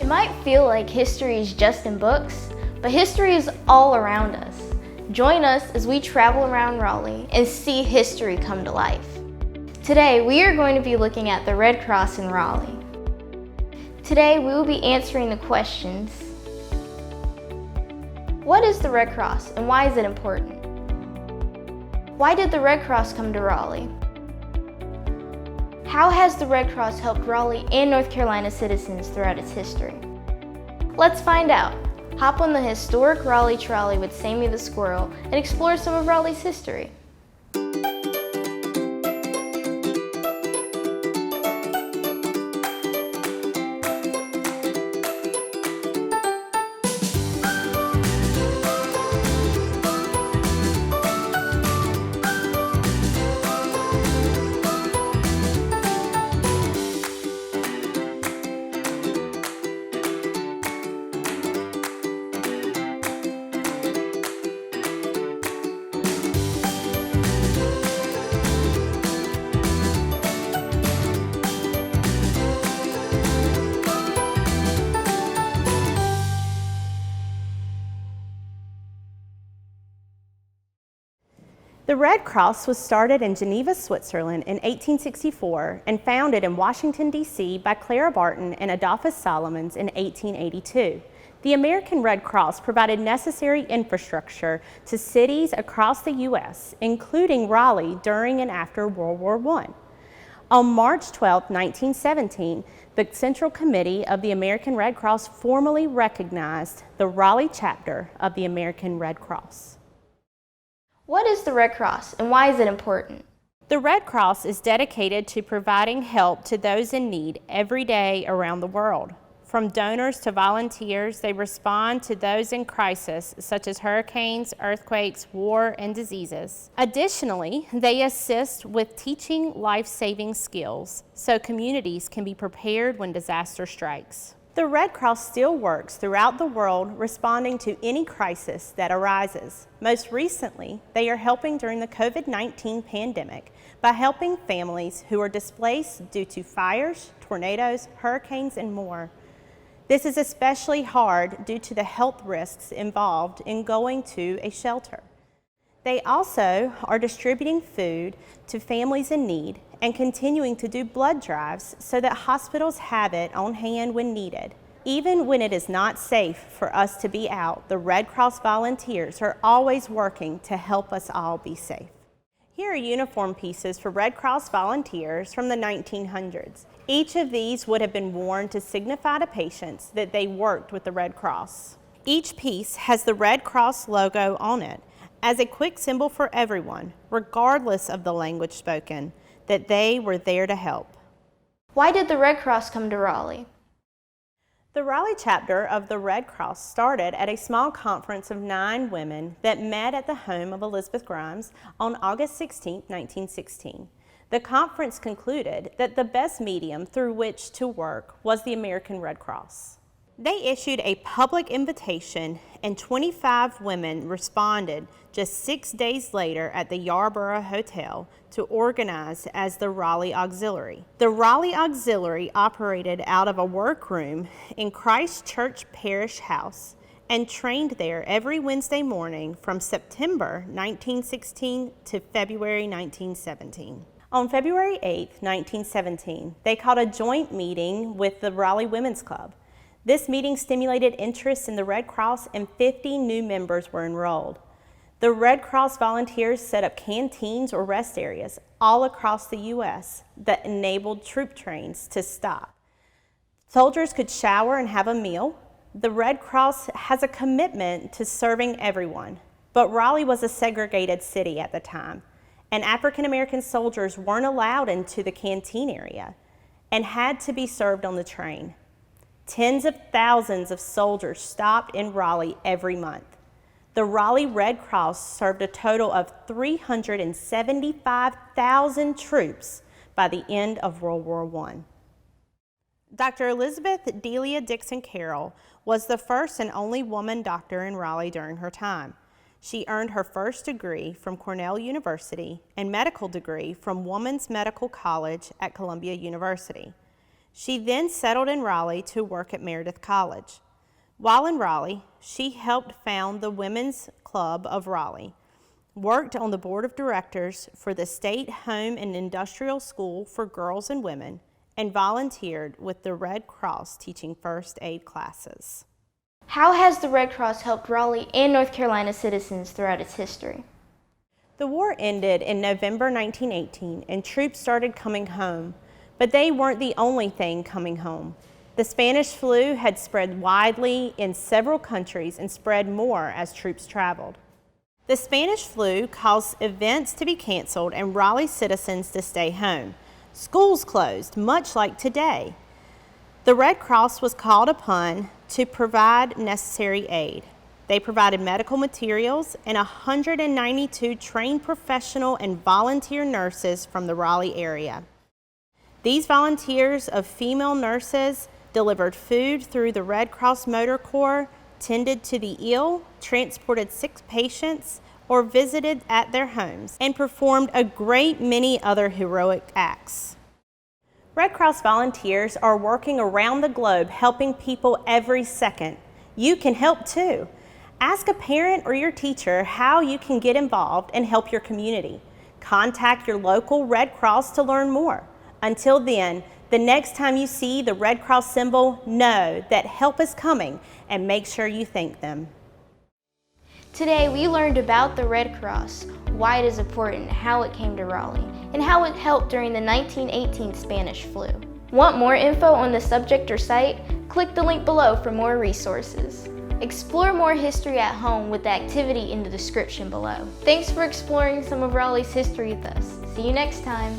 It might feel like history is just in books, but history is all around us. Join us as we travel around Raleigh and see history come to life. Today, we are going to be looking at the Red Cross in Raleigh. Today, we will be answering the questions: what is the Red Cross and why is it important? Why did the Red Cross come to Raleigh? How has the Red Cross helped Raleigh and North Carolina citizens throughout its history? Let's find out. Hop on the historic Raleigh trolley with Sammy the squirrel and explore some of Raleigh's history. The Red Cross was started in Geneva, Switzerland in 1864 and founded in Washington, D.C. by Clara Barton and Adolphus Solomons in 1882. The American Red Cross provided necessary infrastructure to cities across the U.S., including Raleigh during and after World War I. On March 12, 1917, the Central Committee of the American Red Cross formally recognized the Raleigh chapter of the American Red Cross. What is the Red Cross and why is it important? The Red Cross is dedicated to providing help to those in need every day around the world. From donors to volunteers, they respond to those in crisis, such as hurricanes, earthquakes, war, and diseases. Additionally, they assist with teaching life-saving skills so communities can be prepared when disaster strikes. The Red Cross still works throughout the world, responding to any crisis that arises. Most recently, they are helping during the COVID-19 pandemic by helping families who are displaced due to fires, tornadoes, hurricanes, and more. This is especially hard due to the health risks involved in going to a shelter. They also are distributing food to families in need and continuing to do blood drives so that hospitals have it on hand when needed. Even when it is not safe for us to be out, the Red Cross volunteers are always working to help us all be safe. Here are uniform pieces for Red Cross volunteers from the 1900s. Each of these would have been worn to signify to patients that they worked with the Red Cross. Each piece has the Red Cross logo on it as a quick symbol for everyone, regardless of the language spoken, that they were there to help. Why did the Red Cross come to Raleigh? The Raleigh chapter of the Red Cross started at a small conference of 9 women that met at the home of Elizabeth Grimes on August 16, 1916. The conference concluded that the best medium through which to work was the American Red Cross. They issued a public invitation and 25 women responded just 6 days later at the Yarborough Hotel to organize as the Raleigh Auxiliary. The Raleigh Auxiliary operated out of a workroom in Christ Church Parish House and trained there every Wednesday morning from September 1916 to February 1917. On February 8, 1917, they called a joint meeting with the Raleigh Women's Club. This meeting stimulated interest in the Red Cross and 50 new members were enrolled. The Red Cross volunteers set up canteens or rest areas all across the U.S. that enabled troop trains to stop. Soldiers could shower and have a meal. The Red Cross has a commitment to serving everyone, but Raleigh was a segregated city at the time, and African American soldiers weren't allowed into the canteen area and had to be served on the train. Tens of thousands of soldiers stopped in Raleigh every month. The Raleigh Red Cross served a total of 375,000 troops by the end of World War I. Dr. Elizabeth Delia Dixon Carroll was the first and only woman doctor in Raleigh during her time. She earned her first degree from Cornell University and medical degree from Women's Medical College at Columbia University. She then settled in Raleigh to work at Meredith College. While in Raleigh, she helped found the Women's Club of Raleigh, worked on the board of directors for the State Home and Industrial School for Girls and Women, and volunteered with the Red Cross teaching first aid classes. How has the Red Cross helped Raleigh and North Carolina citizens throughout its history? The war ended in November 1918 and troops started coming home, but they weren't the only thing coming home. The Spanish flu had spread widely in several countries and spread more as troops traveled. The Spanish flu caused events to be canceled and Raleigh citizens to stay home. Schools closed, much like today. The Red Cross was called upon to provide necessary aid. They provided medical materials and 192 trained professional and volunteer nurses from the Raleigh area. These volunteers of female nurses delivered food through the Red Cross Motor Corps, tended to the ill, transported sick patients, or visited at their homes, and performed a great many other heroic acts. Red Cross volunteers are working around the globe helping people every second. You can help too. Ask a parent or your teacher how you can get involved and help your community. Contact your local Red Cross to learn more. Until then, the next time you see the Red Cross symbol, know that help is coming and make sure you thank them. Today we learned about the Red Cross, why it is important, how it came to Raleigh, and how it helped during the 1918 Spanish flu. Want more info on the subject or site? Click the link below for more resources. Explore more history at home with the activity in the description below. Thanks for exploring some of Raleigh's history with us. See you next time.